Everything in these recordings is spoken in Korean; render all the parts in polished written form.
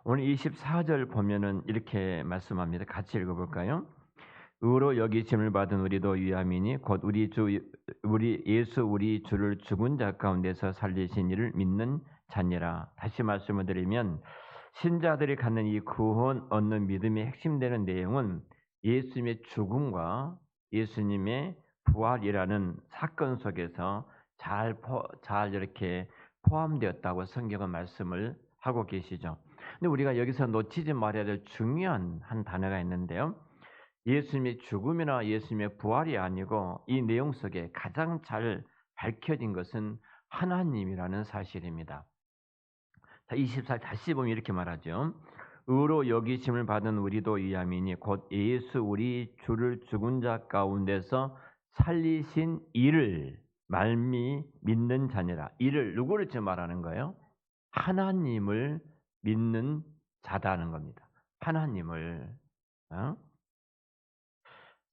오늘 24절 보면은 이렇게 말씀합니다. 같이 읽어볼까요? 의로 여기심을 받은 우리도 위함이니 곧 우리 예수 우리 주를 죽은 자 가운데서 살리신 이를 믿는 자니라. 다시 말씀을 드리면 신자들이 갖는 이 구원 얻는 믿음의 핵심되는 내용은 예수님의 죽음과 예수님의 부활이라는 사건 속에서 잘 이렇게 포함되었다고 성경은 말씀을 하고 계시죠. 근데 우리가 여기서 놓치지 말아야 될 중요한 한 단어가 있는데요. 예수님의 죽음이나 예수님의 부활이 아니고 이 내용 속에 가장 잘 밝혀진 것은 하나님이라는 사실입니다. 자, 24절 다시 보면 이렇게 말하죠. 의로 여기심을 받은 우리도 이함이니 곧 예수 우리 주를 죽은 자 가운데서 살리신 이를 말미 믿는 자니라. 이를 누구를 지금 말하는 거예요? 하나님을 믿는 자다는 겁니다. 하나님을.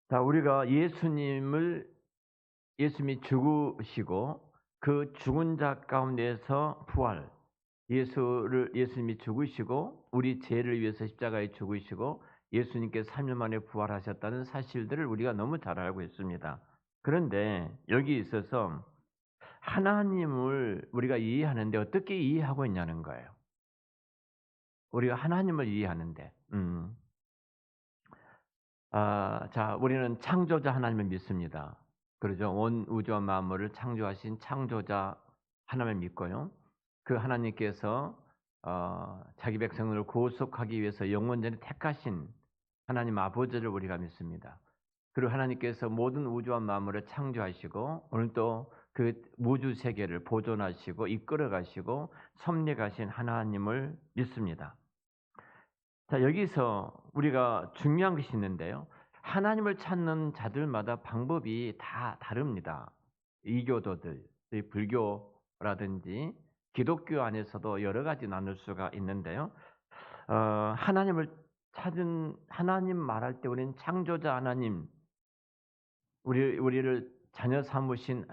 자, 우리가 예수님이 죽으시고 그 죽은 자 가운데서 부활, 예수님이 죽으시고 우리 죄를 위해서 십자가에 죽으시고 예수님께서 3일 만에 부활하셨다는 사실들을 우리가 너무 잘 알고 있습니다. 그런데 여기 있어서 하나님을 우리가 이해하는데 어떻게 이해하고 있냐는 거예요. 우리가 하나님을 이해하는데, 자, 우리는 창조자 하나님을 믿습니다. 그러죠. 온 우주와 만물을 창조하신 창조자 하나님을 믿고요. 그 하나님께서 자기 백성을 구속하기 위해서 영원전에 택하신 하나님 아버지를 우리가 믿습니다. 그리고 하나님께서 모든 우주와 만물을 창조하시고 오늘 또 그 우주 세계를 보존하시고 이끌어가시고 섭리하신 하나님을 믿습니다. 자, 여기서 우리가 중요한 것이 있는데요. 하나님을 찾는 자들마다 방법이 다 다릅니다. 이교도들, 불교라든지 기독교 안에서도 여러 가지 나눌 수가 있는데요. 하나님을 찾은 하나님 말할 때 우리는 창조자 하나님, 우리를 자녀 삼으신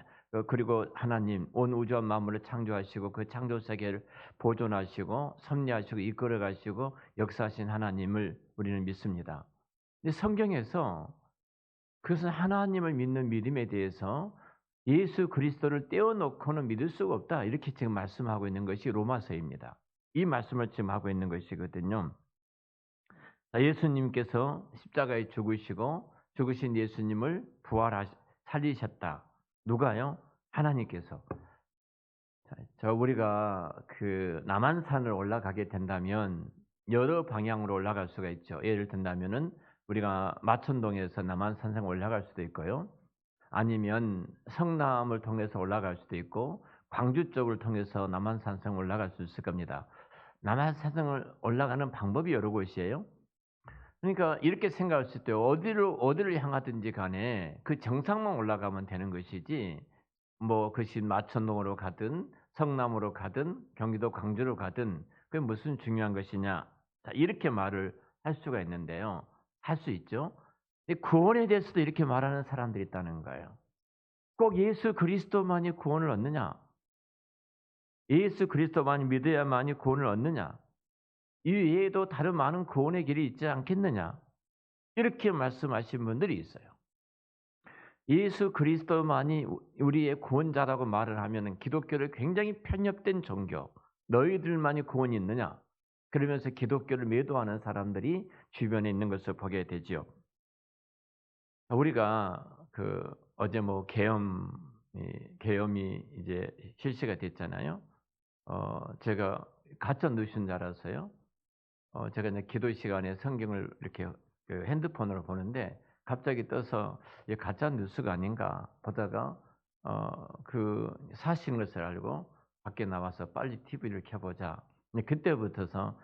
그리고 하나님 온 우주와 만물을 창조하시고 그 창조 세계를 보존하시고 섭리하시고 이끌어가시고 역사하신 하나님을 우리는 믿습니다. 근데 성경에서 그것은 하나님을 믿는 믿음에 대해서 예수 그리스도를 떼어놓고는 믿을 수가 없다. 이렇게 지금 말씀하고 있는 것이 로마서입니다. 이 말씀을 지금 하고 있는 것이거든요. 예수님께서 십자가에 죽으신 예수님을 살리셨다. 누가요? 하나님께서. 우리가 그 남한산을 올라가게 된다면 여러 방향으로 올라갈 수가 있죠. 예를 든다면은 우리가 마천동에서 남한산성 올라갈 수도 있고요. 아니면 성남을 통해서 올라갈 수도 있고 광주 쪽을 통해서 남한산성 올라갈 수 있을 겁니다. 남한산성을 올라가는 방법이 여러 곳이에요. 그러니까 이렇게 생각할 수 있대요. 어디를 향하든지 간에 그 정상만 올라가면 되는 것이지 뭐 그것이 마천동으로 가든 성남으로 가든 경기도 광주로 가든 그게 무슨 중요한 것이냐. 자, 이렇게 말을 할 수가 있는데요. 할 수 있죠. 구원에 대해서도 이렇게 말하는 사람들이 있다는 거예요. 꼭 예수 그리스도만이 구원을 얻느냐? 예수 그리스도만이 믿어야만이 구원을 얻느냐? 이 외에도 다른 많은 구원의 길이 있지 않겠느냐? 이렇게 말씀하신 분들이 있어요. 예수 그리스도만이 우리의 구원자라고 말을 하면 기독교를 굉장히 편협된 종교, 너희들만이 구원이 있느냐? 그러면서 기독교를 매도하는 사람들이 주변에 있는 것을 보게 되지요. 우리가 어제 뭐 계엄이 이제 실시가 됐잖아요. 제가 가짜 뉴스인 줄 알았어요. 제가 이제 기도 시간에 성경을 이렇게 핸드폰으로 보는데 갑자기 떠서 이게 가짜 뉴스가 아닌가 보다가 그 사실인 것을 알고 밖에 나와서 빨리 TV를 켜보자. 그때부터서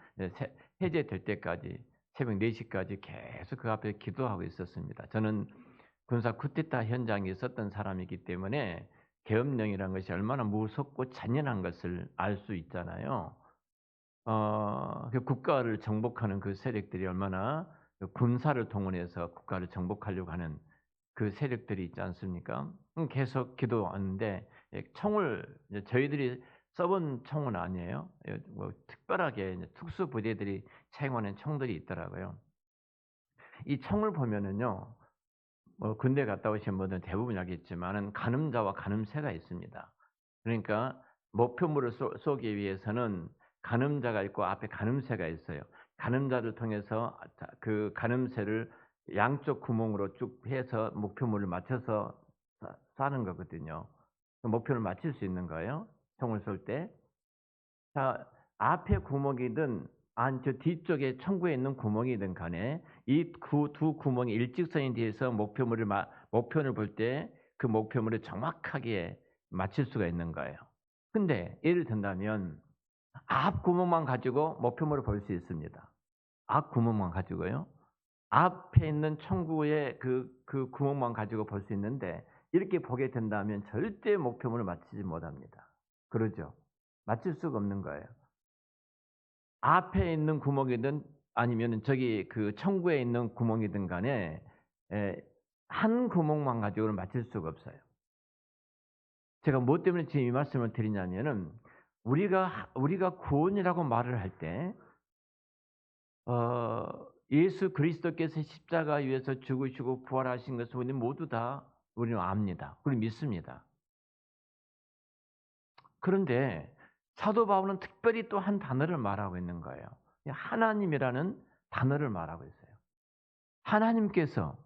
해제될 때까지 새벽 4시까지 계속 그 앞에 기도하고 있었습니다. 저는 군사 쿠데타 현장에 있었던 사람이기 때문에 계엄령이라는 것이 얼마나 무섭고 잔인한 것을 알 수 있잖아요. 그 국가를 정복하는 그 세력들이 얼마나 군사를 동원해서 국가를 정복하려고 하는 그 세력들이 있지 않습니까? 계속 기도하는데 저희들이 써본 총은 아니에요. 뭐 특별하게 이제 특수 부대들이 사용하는 총들이 있더라고요. 이 총을 보면은요. 뭐 군대 갔다 오신 분들은 대부분 알겠지만은 가늠자와 가늠새가 있습니다. 그러니까 목표물을 쏘기 위해서는 가늠자가 있고 앞에 가늠새가 있어요. 가늠자를 통해서 그 가늠새를 양쪽 구멍으로 쭉 해서 목표물을 맞춰서 쏴는 거거든요. 그 목표를 맞출 수 있는 거예요, 총을 쏠 때. 자, 앞에 구멍이든 저 뒤쪽에 청구에 있는 구멍이든 간에 이 두 구멍이 일직선이 돼서 목표를 볼 때 그 목표물을 정확하게 맞출 수가 있는 거예요. 근데 예를 든다면 앞 구멍만 가지고 목표물을 볼 수 있습니다. 앞 구멍만 가지고요. 앞에 있는 청구의 그 구멍만 가지고 볼 수 있는데 이렇게 보게 된다면 절대 목표물을 맞추지 못합니다. 그러죠? 맞출 수가 없는 거예요. 앞에 있는 구멍이든 아니면은 저기 그 청구에 있는 구멍이든 간에 한 구멍만 가지고는 맞출 수가 없어요. 제가 뭐 때문에 지금 이 말씀을 드리냐면은 우리가 구원이라고 말을 할 때 예수 그리스도께서 십자가 위에서 죽으시고 부활하신 것을 우리 모두 다 우리는 압니다. 우리 믿습니다. 그런데 사도 바울은 특별히 또 한 단어를 말하고 있는 거예요. 하나님이라는 단어를 말하고 있어요. 하나님께서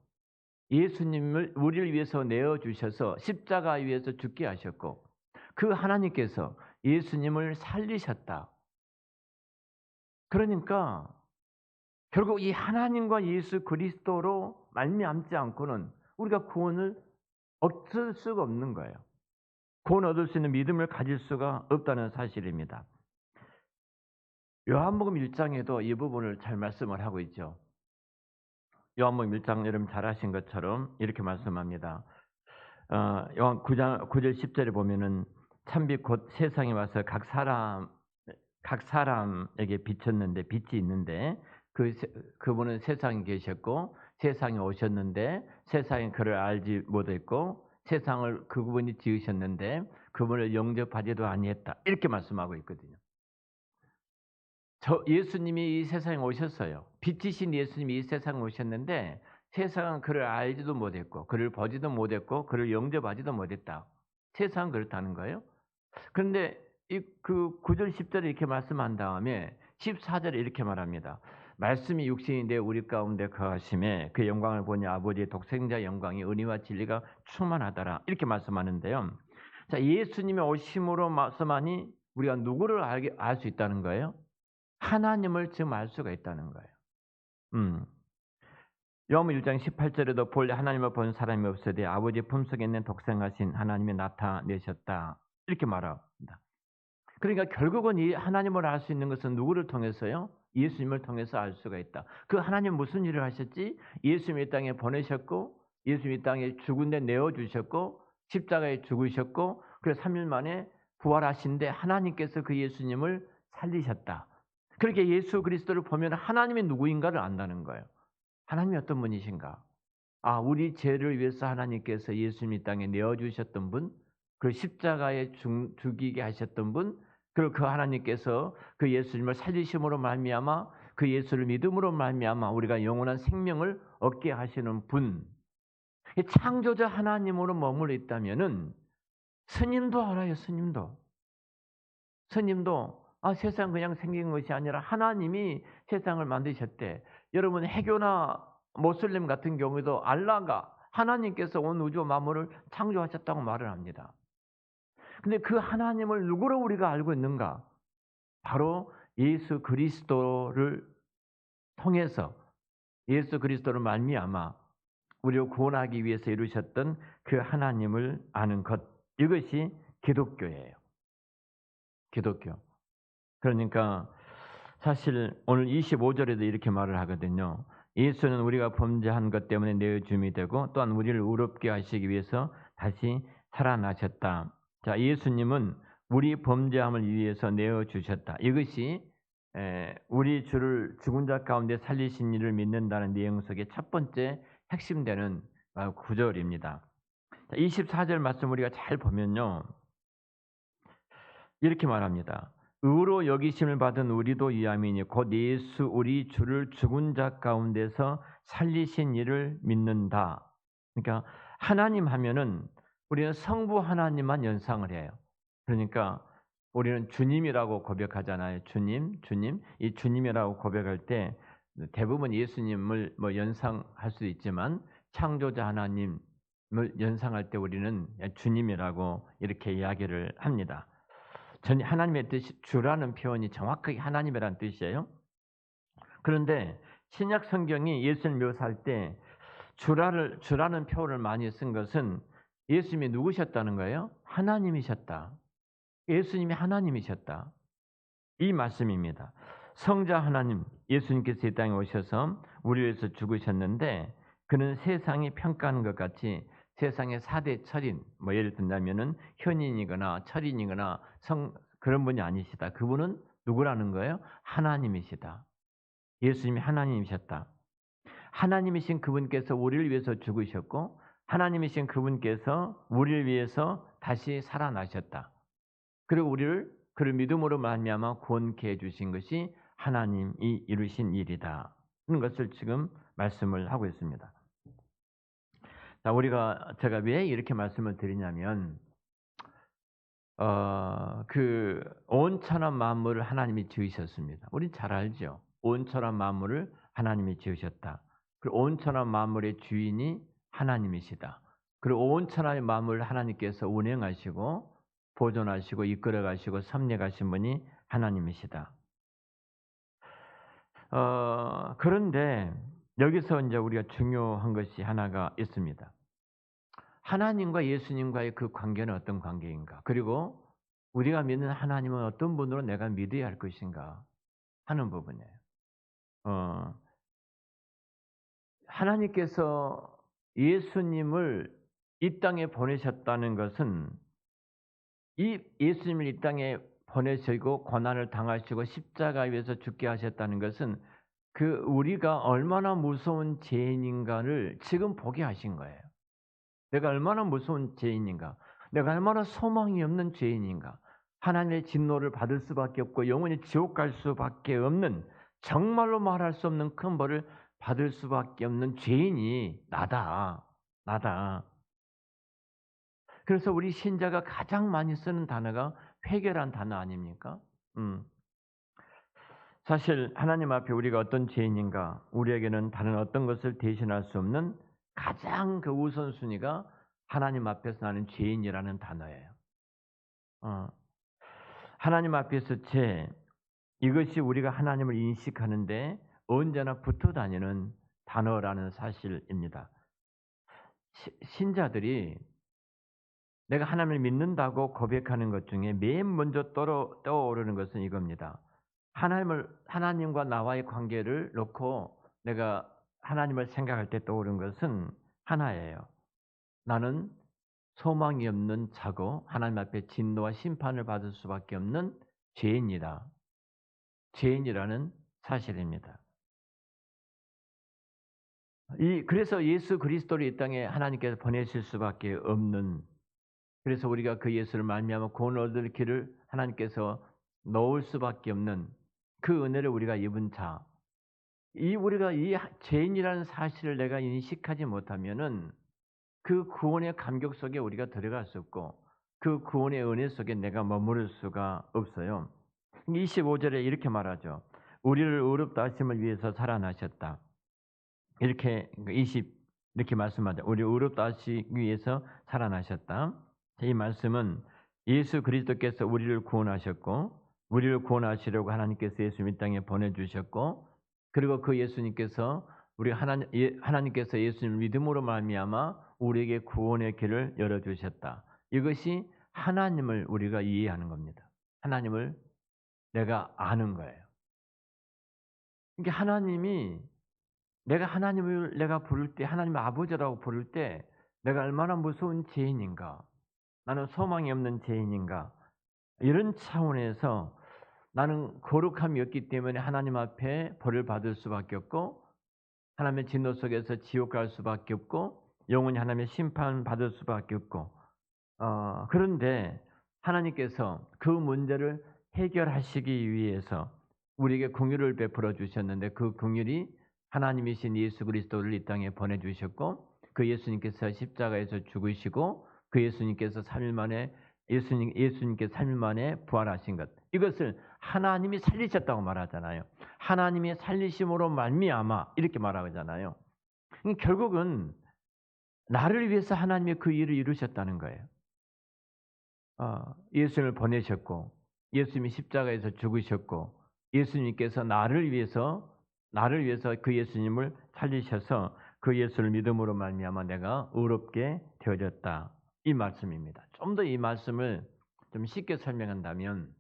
예수님을 우리를 위해서 내어 주셔서 십자가 위에서 죽게 하셨고 그 하나님께서 예수님을 살리셨다. 그러니까 결국 이 하나님과 예수 그리스도로 말미암지 않고는 우리가 구원을 얻을 수가 없는 거예요. 구원 얻을 수 있는 믿음을 가질 수가 없다는 사실입니다. 요한복음 1장에도 이 부분을 잘 말씀을 하고 있죠. 요한복음 1장 여러분 잘 아신 것처럼 이렇게 말씀합니다. 요한 9장 9절 10절에 보면은 참빛 곧 세상에 와서 각 사람에게 비쳤는데 빛이 있는데 그분은 세상에 계셨고 세상에 오셨는데 세상이 그를 알지 못했고 세상을 그분이 지으셨는데 그분을 영접하지도 아니했다. 이렇게 말씀하고 있거든요. 예수님이 이 세상에 오셨어요. 빛이신 예수님이 이 세상에 오셨는데 세상은 그를 알지도 못했고 그를 보지도 못했고 그를 영접하지도 못했다. 세상은 그렇다는 거예요. 그런데 그 9절 10절에 이렇게 말씀한 다음에 14절에 이렇게 말합니다. 말씀이 육신이 되어 우리 가운데 거하심에 그 영광을 보니 아버지의 독생자 영광이 은혜와 진리가 충만하더라. 이렇게 말씀하는데요. 자, 예수님의 오심으로 말씀하니 우리가 누구를 알 수 있다는 거예요? 하나님을 지금 알 수가 있다는 거예요. 요한복음 1장 18절에도 본래 하나님을 본 사람이 없으되 아버지 품속에 있는 독생하신 하나님이 나타내셨다. 이렇게 말합니다. 그러니까 결국은 이 하나님을 알 수 있는 것은 누구를 통해서요? 예수님을 통해서 알 수가 있다. 그 하나님 무슨 일을 하셨지? 예수님 이 땅에 보내셨고 예수님 이 땅에 죽은 데 내어주셨고 십자가에 죽으셨고 그래서 3일 만에 부활하신데 하나님께서 그 예수님을 살리셨다. 그렇게 예수 그리스도를 보면 하나님이 누구인가를 안다는 거예요. 하나님이 어떤 분이신가? 우리 죄를 위해서 하나님께서 예수님 이 땅에 내어주셨던 분, 그 십자가에 죽이게 하셨던 분, 그리고 그 하나님께서 그 예수님을 살리심으로 말미암아 그 예수를 믿음으로 말미암아 우리가 영원한 생명을 얻게 하시는 분. 창조자 하나님으로 머물러 있다면은 스님도 알아요. 스님도 세상 그냥 생긴 것이 아니라 하나님이 세상을 만드셨대. 여러분 해교나 모슬림 같은 경우에도 알라가 하나님께서 온 우주 만물을 창조하셨다고 말을 합니다. 근데 그 하나님을 누구로 우리가 알고 있는가? 바로 예수 그리스도를 통해서 예수 그리스도를 말미암아 우리를 구원하기 위해서 이루셨던 그 하나님을 아는 것. 이것이 기독교예요. 기독교. 그러니까 사실 오늘 25절에도 이렇게 말을 하거든요. 예수는 우리가 범죄한 것 때문에 내어줌이 되고 또한 우리를 의롭게 하시기 위해서 다시 살아나셨다. 자, 예수님은 우리 범죄함을 위해서 내어주셨다. 이것이 우리 주를 죽은 자 가운데 살리신 이를 믿는다는 내용 속의 첫 번째 핵심되는 구절입니다. 24절 말씀 우리가 잘 보면요. 이렇게 말합니다. 의로 여기심을 받은 우리도 이함이니 곧 예수 우리 주를 죽은 자 가운데서 살리신 이를 믿는다. 그러니까 하나님 하면은 우리는 성부 하나님만 연상을 해요. 그러니까 우리는 주님이라고 고백하잖아요. 주님, 주님. 이 주님이라고 고백할 때 대부분 예수님을 뭐 연상할 수도 있지만 창조자 하나님을 연상할 때 우리는 주님이라고 이렇게 이야기를 합니다. 하나님의 뜻이 주라는 표현이 정확하게 하나님이라는 뜻이에요. 그런데 신약 성경이 예수를 묘사할 때 주라는 표현을 많이 쓴 것은 예수님이 누구셨다는 거예요? 하나님이셨다. 예수님이 하나님이셨다. 이 말씀입니다. 성자 하나님 예수님께서 이 땅에 오셔서 우리를 위해서 죽으셨는데 그는 세상이 평가하는 것 같이 세상의 4대 철인 뭐 예를 든다면은 현인이거나 철인이거나 그런 분이 아니시다. 그분은 누구라는 거예요? 하나님이시다. 예수님이 하나님이셨다. 하나님이신 그분께서 우리를 위해서 죽으셨고 하나님이신 그분께서 우리를 위해서 다시 살아나셨다. 그리고 우리를 그를 믿음으로 말미암아 구원케 해 주신 것이 하나님이 이루신 일이다. 하는 것을 지금 말씀을 하고 있습니다. 자, 제가 왜 이렇게 말씀을 드리냐면 그 온천한 만물을 하나님이 지으셨습니다. 우리 잘 알죠. 온천한 만물을 하나님이 지으셨다. 그리고 온천한 만물의 주인이 하나님이시다. 그리고 온천한 만물을 하나님께서 운행하시고 보존하시고 이끌어가시고 섭리하신 분이 하나님이시다. 그런데 여기서 이제 우리가 중요한 것이 하나가 있습니다. 하나님과 예수님과의 그 관계는 어떤 관계인가? 그리고 우리가 믿는 하나님은 어떤 분으로 내가 믿어야 할 것인가 하는 부분이에요. 하나님께서 예수님을 이 땅에 보내셨다는 것은 이 예수님을 이 땅에 보내시고 고난을 당하시고 십자가 위에서 죽게 하셨다는 것은 그 우리가 얼마나 무서운 죄인인가를 지금 보게 하신 거예요. 내가 얼마나 무서운 죄인인가, 내가 얼마나 소망이 없는 죄인인가, 하나님의 진노를 받을 수밖에 없고 영원히 지옥 갈 수밖에 없는 정말로 말할 수 없는 큰 벌을 받을 수밖에 없는 죄인이 나다. 그래서 우리 신자가 가장 많이 쓰는 단어가 회개란 단어 아닙니까? 사실 하나님 앞에 우리가 어떤 죄인인가, 우리에게는 다른 어떤 것을 대신할 수 없는 가장 그 우선순위가 하나님 앞에서 나는 죄인이라는 단어예요. 하나님 앞에서 이것이 우리가 하나님을 인식하는데 언제나 붙어 다니는 단어라는 사실입니다. 신자들이 내가 하나님을 믿는다고 고백하는 것 중에 맨 먼저 떠오르는 것은 이겁니다. 하나님과 나와의 관계를 놓고 내가 하나님을 생각할 때 떠오르는 것은 하나예요. 나는 소망이 없는 자고 하나님 앞에 진노와 심판을 받을 수밖에 없는 죄인이다. 죄인이라는 사실입니다. 그래서 예수 그리스도를 이 땅에 하나님께서 보내실 수밖에 없는, 그래서 우리가 그 예수를 말미암아 구원 얻을 길을 하나님께서 놓을 수밖에 없는 그 은혜를 우리가 입은 자, 우리가 이 죄인이라는 사실을 내가 인식하지 못하면은 그 구원의 감격 속에 우리가 들어갈 수 없고 그 구원의 은혜 속에 내가 머무를 수가 없어요. 25절에 이렇게 말하죠. 우리를 의롭다 하심을 위해서 살아나셨다. 이렇게 이렇게 말씀하죠. 우리 의롭다 하시기 위해서 살아나셨다. 이 말씀은 예수 그리스도께서 우리를 구원하셨고 우리를 구원하시려고 하나님께서 예수님 이 땅에 보내주셨고 그리고 그 예수님께서 하나님께서 예수님을 믿음으로 말미암아 우리에게 구원의 길을 열어주셨다. 이것이 하나님을 우리가 이해하는 겁니다. 하나님을 내가 아는 거예요. 그러니까 하나님을 내가 부를 때, 하나님의 아버지라고 부를 때 내가 얼마나 무서운 죄인인가, 나는 소망이 없는 죄인인가, 이런 차원에서 나는 거룩함이 없기 때문에 하나님 앞에 벌을 받을 수밖에 없고 하나님의 진노 속에서 지옥 갈 수밖에 없고 영원히 하나님의 심판 받을 수밖에 없고 그런데 하나님께서 그 문제를 해결하시기 위해서 우리에게 긍휼을 베풀어 주셨는데 그 긍휼이 하나님이신 예수 그리스도를 이 땅에 보내주셨고 그 예수님께서 십자가에서 죽으시고 그 예수님께서 3일 만에 예수님께서 3일 만에 부활하신 것, 이것을 하나님이 살리셨다고 말하잖아요. 하나님의 살리심으로 말미암아 이렇게 말하잖아요. 결국은 나를 위해서 하나님이 그 일을 이루셨다는 거예요. 예수님을 보내셨고 예수님이 십자가에서 죽으셨고 예수님께서 나를 위해서 그 예수님을 살리셔서 그 예수를 믿음으로 말미암아 내가 의롭게 되어졌다, 이 말씀입니다. 좀 더 이 말씀을 좀 쉽게 설명한다면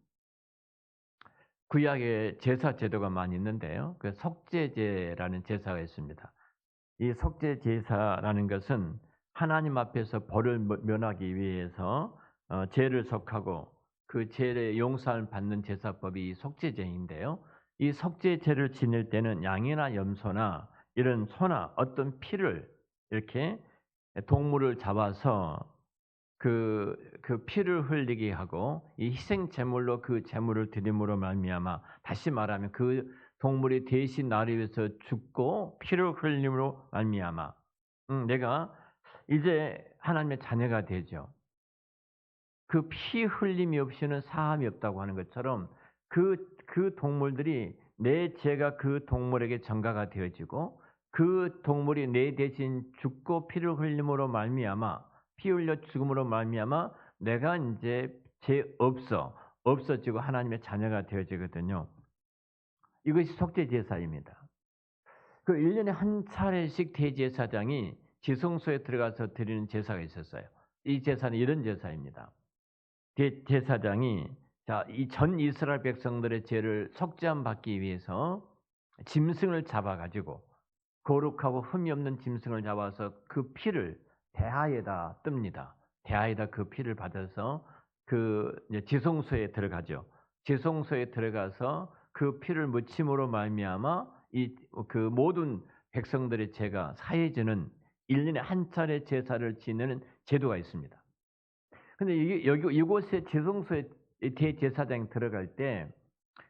구약에 제사 제도가 많이 있는데요. 그 속죄제라는 제사가 있습니다. 이 속죄 제사라는 것은 하나님 앞에서 벌을 면하기 위해서 죄를 속하고 그 죄의 용서를 받는 제사법이 속죄제인데요. 이 속죄제를 지낼 때는 양이나 염소나 이런 소나 어떤 피를 이렇게 동물을 잡아서 그 피를 흘리게 하고 이 희생 제물로 그 제물을 드림으로 말미암아, 다시 말하면 그 동물이 대신 나를 위해서 죽고 피를 흘림으로 말미암아 내가 이제 하나님의 자녀가 되죠. 그 피 흘림이 없이는 사함이 없다고 하는 것처럼 그 동물들이 내 죄가 그 동물에게 전가가 되어지고 그 동물이 내 대신 죽고 피를 흘림으로 말미암아, 피 흘려 죽음으로 말미암아 내가 이제 죄 없어지고 하나님의 자녀가 되어지거든요. 이것이 속죄 제사입니다. 그 1년에 한 차례씩 대제사장이 지성소에 들어가서 드리는 제사가 있었어요. 이 제사는 이런 제사입니다. 대제사장이 이 전 이스라엘 백성들의 죄를 속죄함 받기 위해서 짐승을 잡아 가지고 거룩하고 흠이 없는 짐승을 잡아서 그 피를 대하에다 뜹니다. 대하에다 그 피를 받아서 그 지성소에 들어가죠. 지성소에 들어가서 그 피를 묻힘으로 말미암아 그 모든 백성들의 죄가 사해지는 1년에 한 차례 제사를 지내는 제도가 있습니다. 근데 이곳에 지성소에 대제사장이 들어갈 때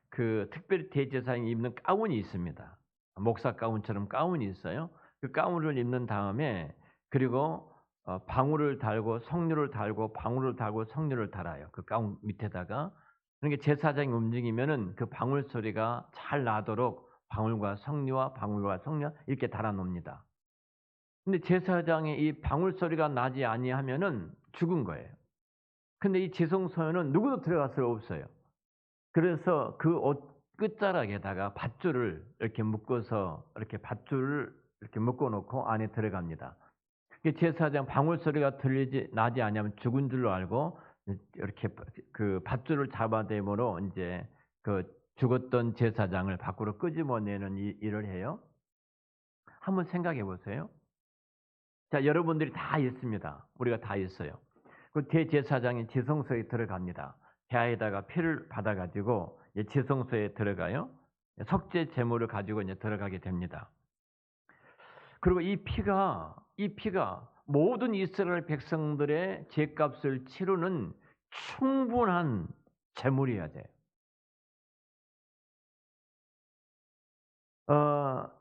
그 특별히 대제사장이 입는 가운이 있습니다. 목사 가운처럼 가운이 있어요. 그 가운을 입는 다음에 그리고 방울을 달고 성류를 달고 방울을 달고 성류를 달아요. 그 가운 밑에다가. 그러니까 제사장이 움직이면은 그 방울 소리가 잘 나도록 방울과 성류와 이렇게 달아 놓습니다. 근데 제사장의 이 방울 소리가 나지 아니하면은 죽은 거예요. 근데 이 지성소에는 누구도 들어갈 수 없어요. 그래서 그 옷 끝자락에다가 밧줄을 이렇게 묶어서 밧줄을 이렇게 묶어 놓고 안에 들어갑니다. 제사장 방울 소리가 나지 않으면 죽은 줄로 알고 이렇게 그 밧줄을 잡아대므로 이제 그 죽었던 제사장을 밖으로 끄집어내는 일을 해요. 한번 생각해 보세요. 자, 여러분들이 다 있습니다. 우리가 다 있어요. 그 대제사장이 지성소에 들어갑니다. 대하에다가 피를 받아가지고 지성소에 들어가요. 속죄 제물을 가지고 이제 들어가게 됩니다. 그리고 이 피가 모든 이스라엘 백성들의 죄값을 치르는 충분한 제물이어야 돼요.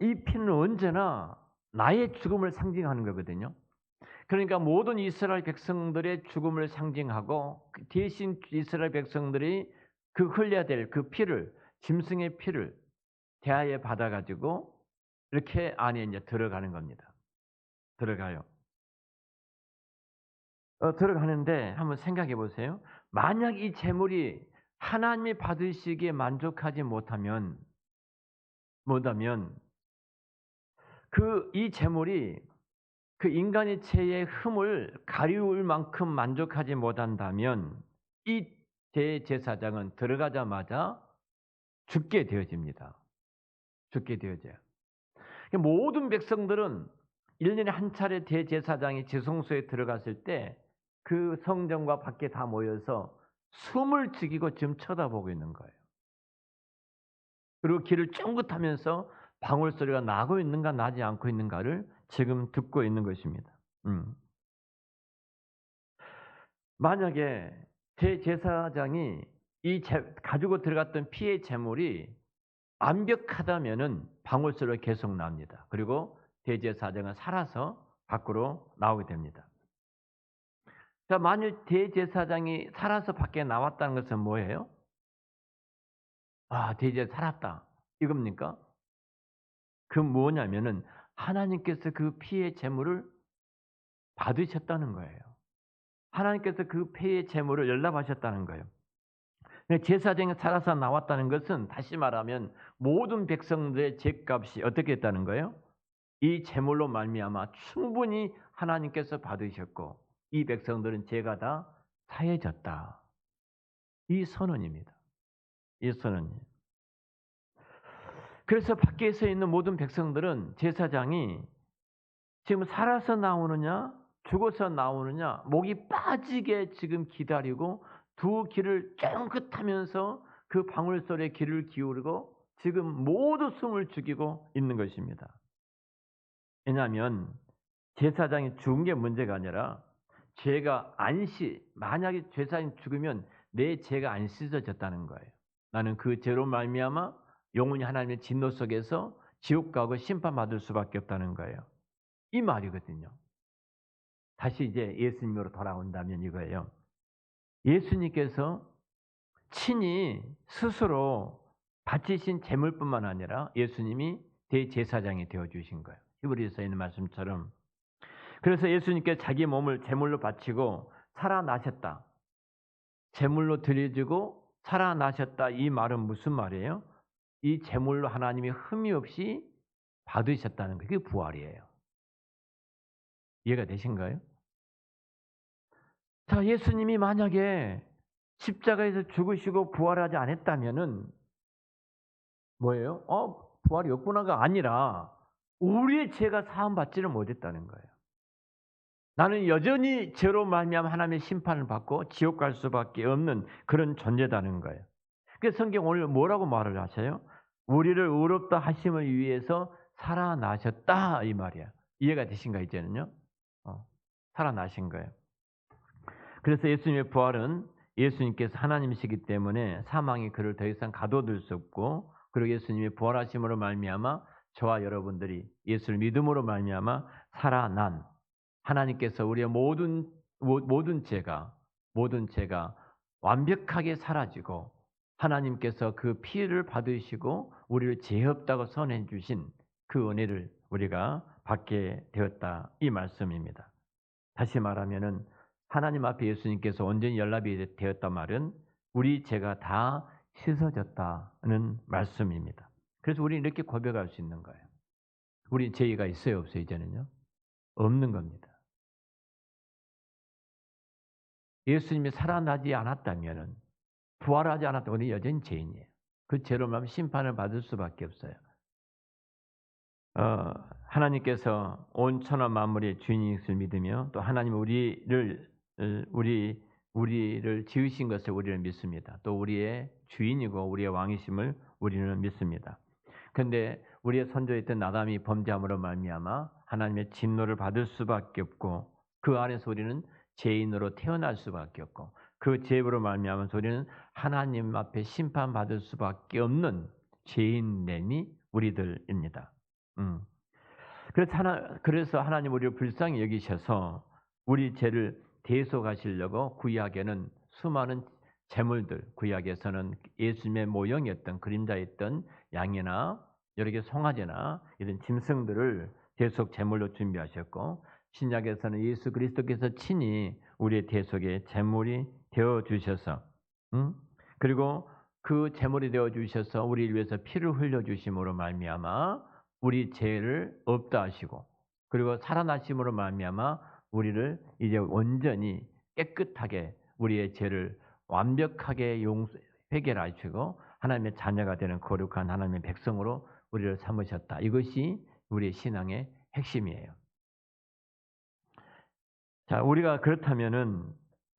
이 피는 언제나 나의 죽음을 상징하는 거거든요. 그러니까 모든 이스라엘 백성들의 죽음을 상징하고 대신 이스라엘 백성들이 그 흘려야 될 그 피를, 짐승의 피를 대하에 받아가지고 이렇게 안에 이제 들어가는 겁니다. 들어가요. 들어가는데 한번 생각해 보세요. 만약 이 제물이 하나님이 받으시기에 만족하지 못하면 이 제물이 그 인간의 죄의 흠을 가리울 만큼 만족하지 못한다면 이 대제사장은 들어가자마자 죽게 되어집니다. 죽게 되어져요. 모든 백성들은 1년에 한 차례 대제사장이 지성소에 들어갔을 때 그 성전과 밖에 다 모여서 숨을 죽이고 지금 쳐다보고 있는 거예요. 그리고 귀를 쫑긋하면서 방울 소리가 나고 있는가 나지 않고 있는가를 지금 듣고 있는 것입니다. 만약에 대제사장이 가지고 들어갔던 피의 제물이 완벽하다면은 방울소리가 계속 납니다. 그리고 대제사장은 살아서 밖으로 나오게 됩니다. 자, 만일 대제사장이 살아서 밖에 나왔다는 것은 뭐예요? 아, 대제사 살았다. 이겁니까? 그 뭐냐면은 하나님께서 그 피의 제물을 받으셨다는 거예요. 하나님께서 그 피의 제물을 연락하셨다는 거예요. 제사장이 살아서 나왔다는 것은 다시 말하면 모든 백성들의 죄값이 어떻게 했다는 거예요? 이 제물로 말미암아 충분히 하나님께서 받으셨고 이 백성들은 죄가 다 사해졌다. 이 선언입니다. 이 선언이. 그래서 밖에서 있는 모든 백성들은 제사장이 지금 살아서 나오느냐 죽어서 나오느냐 목이 빠지게 지금 기다리고 두 귀를 쫑긋하면서 그 방울 소리에 귀를 기울이고 지금 모두 숨을 죽이고 있는 것입니다. 왜냐하면 제사장이 죽은 게 문제가 아니라 죄가 만약에 제사장이 죽으면 내 죄가 안 씻어졌다는 거예요. 나는 그 죄로 말미암아 영원히 하나님의 진노 속에서 지옥 가고 심판받을 수밖에 없다는 거예요. 이 말이거든요. 다시 이제 예수님으로 돌아온다면 이거예요. 예수님께서 친히 스스로 바치신 제물뿐만 아니라 예수님이 대제사장이 되어주신 거예요. 히브리서에 있는 말씀처럼. 그래서 예수님께 자기 몸을 제물로 바치고 살아나셨다. 제물로 드려지고 살아나셨다. 이 말은 무슨 말이에요? 이 제물로 하나님이 흠이 없이 받으셨다는 거예요. 그게 부활이에요. 이해가 되신가요? 자, 예수님이 만약에 십자가에서 죽으시고 부활하지 않았다면은 뭐예요? 부활이 없구나가 아니라 우리의 죄가 사함 받지를 못했다는 거예요. 나는 여전히 죄로 말미암아 하나님의 심판을 받고 지옥 갈 수밖에 없는 그런 존재다는 거예요. 그래서 성경 오늘 뭐라고 말을 하셔요? 우리를 의롭다 하심을 위해서 살아나셨다 이 말이야. 이해가 되신가 이제는요? 살아나신 거예요. 그래서 예수님의 부활은 예수님께서 하나님이시기 때문에 사망이 그를 더 이상 가둬둘 수 없고 그리고 예수님의 부활하심으로 말미암아 저와 여러분들이 예수를 믿음으로 말미암아 살아난 하나님께서 우리의 모든 죄가 완벽하게 사라지고 하나님께서 그 피를 받으시고 우리를 죄 없다고 선언해 주신 그 은혜를 우리가 받게 되었다 이 말씀입니다. 다시 말하면은 하나님 앞에 예수님께서 온전히 연락이 되었단 말은 우리 죄가 다 씻어졌다는 말씀입니다. 그래서 우리는 이렇게 고백할 수 있는 거예요. 우리 죄가 있어요, 없어요, 이제는요? 없는 겁니다. 예수님이 살아나지 않았다면은 부활하지 않았다면 우리 여전히 죄인이에요. 그 죄로 말하면 심판을 받을 수밖에 없어요. 하나님께서 온 천하 만물의 주인이심을 믿으며 또 하나님 우리를 지으신 것을 우리는 믿습니다. 또 우리의 주인이고 우리의 왕이심을 우리는 믿습니다. 그런데 우리의 선조였던 아담이 범죄함으로 말미암아 하나님의 진노를 받을 수밖에 없고 그 안에서 우리는 죄인으로 태어날 수밖에 없고 그 죄로 말미암아 우리는 하나님 앞에 심판받을 수밖에 없는 죄인됨이 우리들입니다. 그래서 하나님 우리를 불쌍히 여기셔서 우리 죄를 대속하시려고 구약에는 수많은 제물들, 구약에서는 예수님의 모형이었던 그림자였던 양이나 여러 개 송아지나 이런 짐승들을 대속 제물로 준비하셨고 신약에서는 예수 그리스도께서 친히 우리의 대속의 제물이 되어 주셔서 그리고 그 제물이 되어 주셔서 우리를 위해서 피를 흘려 주심으로 말미암아 우리 죄를 없다 하시고 그리고 살아나심으로 말미암아 우리를 이제 온전히 깨끗하게 우리의 죄를 완벽하게 해결하시고 하나님의 자녀가 되는 거룩한 하나님의 백성으로 우리를 삼으셨다. 이것이 우리의 신앙의 핵심이에요. 자, 우리가 그렇다면은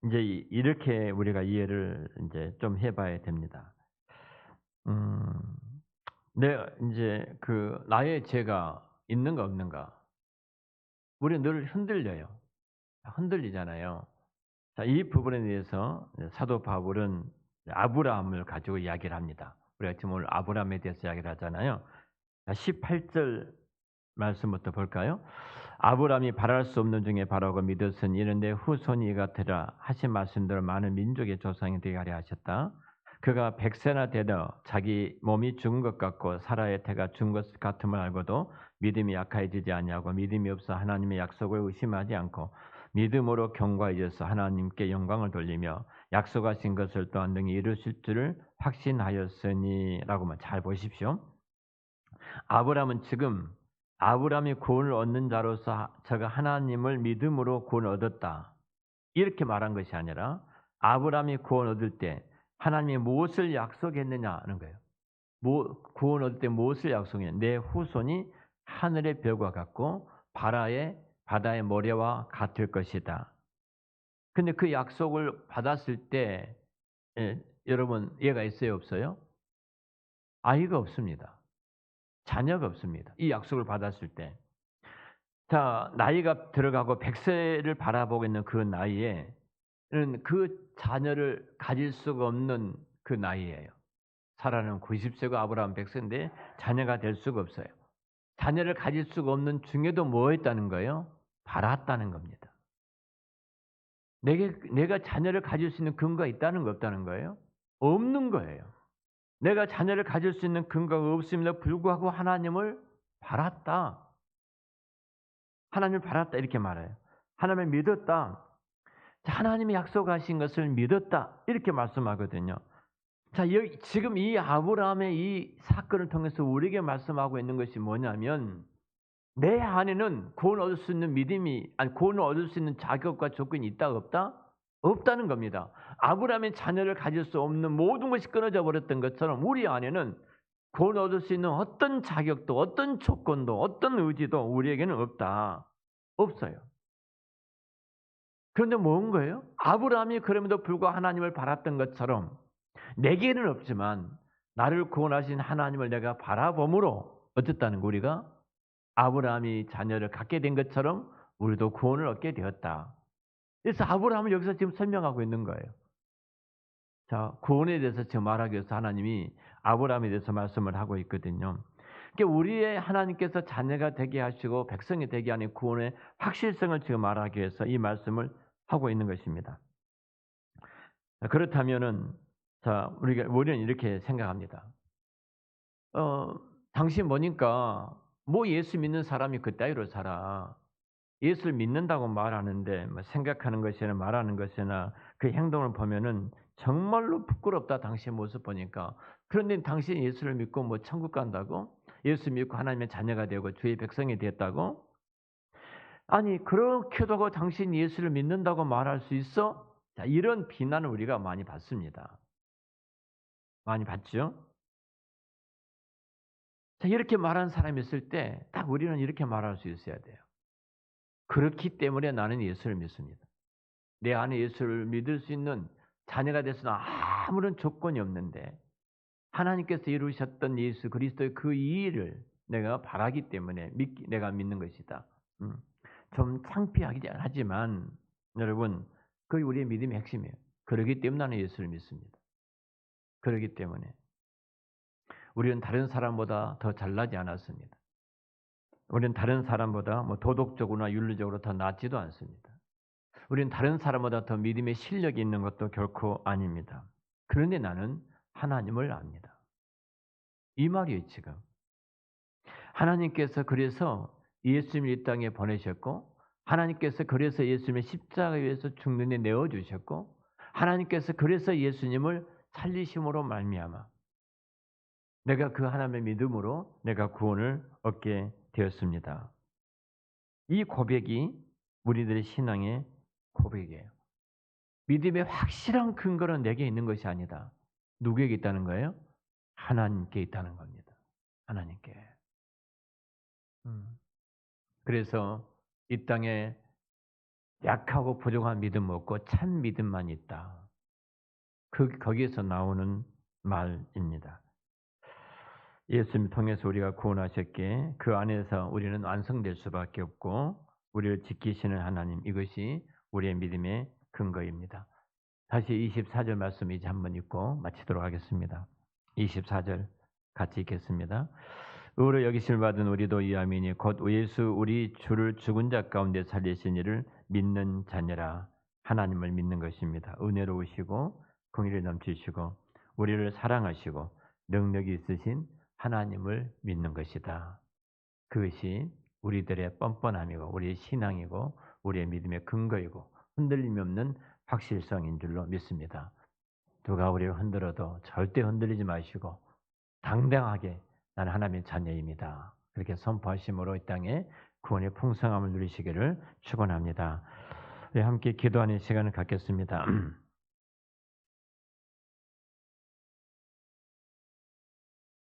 이제 이렇게 우리가 이해를 이제 좀 해봐야 됩니다. 이제 나의 죄가 있는가 없는가? 우리 늘 흔들려요. 흔들리잖아요. 자, 이 부분에 대해서 사도 바울은 아브라함을 가지고 이야기를 합니다. 우리가 지금 오늘 아브라함에 대해서 이야기를 하잖아요. 자, 18절 말씀부터 볼까요? 아브라함이 바랄 수 없는 중에 바라고 믿었으니 이는 내 후손이 이가 되라 하신 말씀대로 많은 민족의 조상이 되게 하려 하셨다. 그가 100세나 되더 자기 몸이 죽은 것 같고 사라의 태가 죽은 것 같음을 알고도 믿음이 약해지지 아니하고 믿음이 없어 하나님의 약속을 의심하지 않고 믿음으로 경과해져서 하나님께 영광을 돌리며 약속하신 것을 또한 능히 이루실 줄을 확신하였으니라고만 잘 보십시오. 아브라함은 지금 아브라함이 구원을 얻는 자로서 저가 하나님을 믿음으로 구원을 얻었다. 이렇게 말한 것이 아니라 아브라함이 구원 얻을 때 하나님이 무엇을 약속했느냐는 거예요. 구원 얻을 때 무엇을 약속했냐? 내 후손이 하늘의 별과 같고 바다의 모래와 같을 것이다. 근데 그 약속을 받았을 때 여러분 얘가 있어요, 없어요? 아이가 없습니다. 자녀가 없습니다. 이 약속을 받았을 때. 자, 나이가 들어가고 100세를 바라보고 있는 그 나이에는 그 자녀를 가질 수가 없는 그 나이예요. 사라는 90세고 아브라함 100세인데 자녀가 될 수가 없어요. 자녀를 가질 수가 없는 중에도 뭐였다는 거예요? 바랐다는 겁니다. 내가 자녀를 가질 수 있는 근거가 있다는 거 없다는 거예요? 없는 거예요. 내가 자녀를 가질 수 있는 근거가 없음에도 불구하고 하나님을 바랐다. 하나님을 바랐다 이렇게 말해요. 하나님을 믿었다. 하나님이 약속하신 것을 믿었다. 이렇게 말씀하거든요. 자, 지금 이 아브라함의 이 사건을 통해서 우리에게 말씀하고 있는 것이 뭐냐면 내 안에는 구원 얻을 수 있는 구원을 얻을 수 있는 자격과 조건이 있다 없다? 없다는 겁니다. 아브라함의 자녀를 가질 수 없는 모든 것이 끊어져 버렸던 것처럼 우리 안에는 구원 얻을 수 있는 어떤 자격도 어떤 조건도 어떤 의지도 우리에게는 없다. 없어요. 그런데 뭔 거예요? 아브라함이 그럼에도 불구하고 하나님을 바랐던 것처럼 내게는 없지만 나를 구원하신 하나님을 내가 바라봄으로 어쨌다는 거 우리가 아브라함이 자녀를 갖게 된 것처럼 우리도 구원을 얻게 되었다. 그래서 아브라함을 여기서 지금 설명하고 있는 거예요. 자, 구원에 대해서 지금 말하기 위해서 하나님이 아브라함에 대해서 말씀을 하고 있거든요. 그러니까 우리의 하나님께서 자녀가 되게 하시고 백성이 되게 하는 구원의 확실성을 지금 말하기 위해서 이 말씀을 하고 있는 것입니다. 그렇다면은 우리는 이렇게 생각합니다. 당신 보니까 뭐 예수 믿는 사람이 그따위로 살아. 예수를 믿는다고 말하는데 생각하는 것이나 말하는 것이나 그 행동을 보면은 정말로 부끄럽다. 당신 모습 보니까. 그런데 당신이 예수를 믿고 뭐 천국 간다고? 예수 믿고 하나님의 자녀가 되고 주의 백성이 됐다고? 아니 그렇게도 하고 당신이 예수를 믿는다고 말할 수 있어? 자, 이런 비난을 우리가 많이 받습니다. 많이 받죠? 자, 이렇게 말하는 사람이 있을 때 딱 우리는 이렇게 말할 수 있어야 돼요. 그렇기 때문에 나는 예수를 믿습니다. 내 안에 예수를 믿을 수 있는 자녀가 돼서는 아무런 조건이 없는데 하나님께서 이루셨던 예수 그리스도의 그 일을 내가 바라기 때문에 내가 믿는 것이다. 좀 창피하긴 하지만 여러분 그게 우리의 믿음의 핵심이에요. 그러기 때문에 나는 예수를 믿습니다. 그러기 때문에 우리는 다른 사람보다 더 잘나지 않았습니다. 우리는 다른 사람보다 뭐 도덕적으로나 윤리적으로 더 낫지도 않습니다. 우리는 다른 사람보다 더 믿음의 실력이 있는 것도 결코 아닙니다. 그런데 나는 하나님을 압니다. 이 말이에요, 지금. 하나님께서 그래서 예수님을 이 땅에 보내셨고, 하나님께서 그래서 예수님을 십자가에 위해서 죽는 데 내어주셨고, 하나님께서 그래서 예수님을 살리심으로 말미암아 내가 그 하나님의 믿음으로 내가 구원을 얻게 되었습니다. 이 고백이 우리들의 신앙의 고백이에요. 믿음의 확실한 근거는 내게 있는 것이 아니다. 누구에게 있다는 거예요? 하나님께 있다는 겁니다. 하나님께. 그래서 이 땅에 약하고 부족한 믿음 없고 참 믿음만 있다. 거기에서 나오는 말입니다. 예수님 통해서 우리가 구원하셨기에 그 안에서 우리는 완성될 수밖에 없고 우리를 지키시는 하나님 이것이 우리의 믿음의 근거입니다. 다시 24절 말씀 이제 한번 읽고 마치도록 하겠습니다. 24절 같이 읽겠습니다. 의로 여기실 받은 우리도 이아미니 곧 예수 우리 주를 죽은 자 가운데 살리신 이를 믿는 자녀라. 하나님을 믿는 것입니다. 은혜로우시고 긍휼이 넘치시고 우리를 사랑하시고 능력이 있으신 하나님을 믿는 것이다. 그것이 우리들의 뻔뻔함이고 우리의 신앙이고 우리의 믿음의 근거이고 흔들림이 없는 확실성인 줄로 믿습니다. 누가 우리를 흔들어도 절대 흔들리지 마시고 당당하게 나는 하나님의 자녀입니다. 그렇게 선포하심으로 이 땅에 구원의 풍성함을 누리시기를 축원합니다. 함께 기도하는 시간을 갖겠습니다.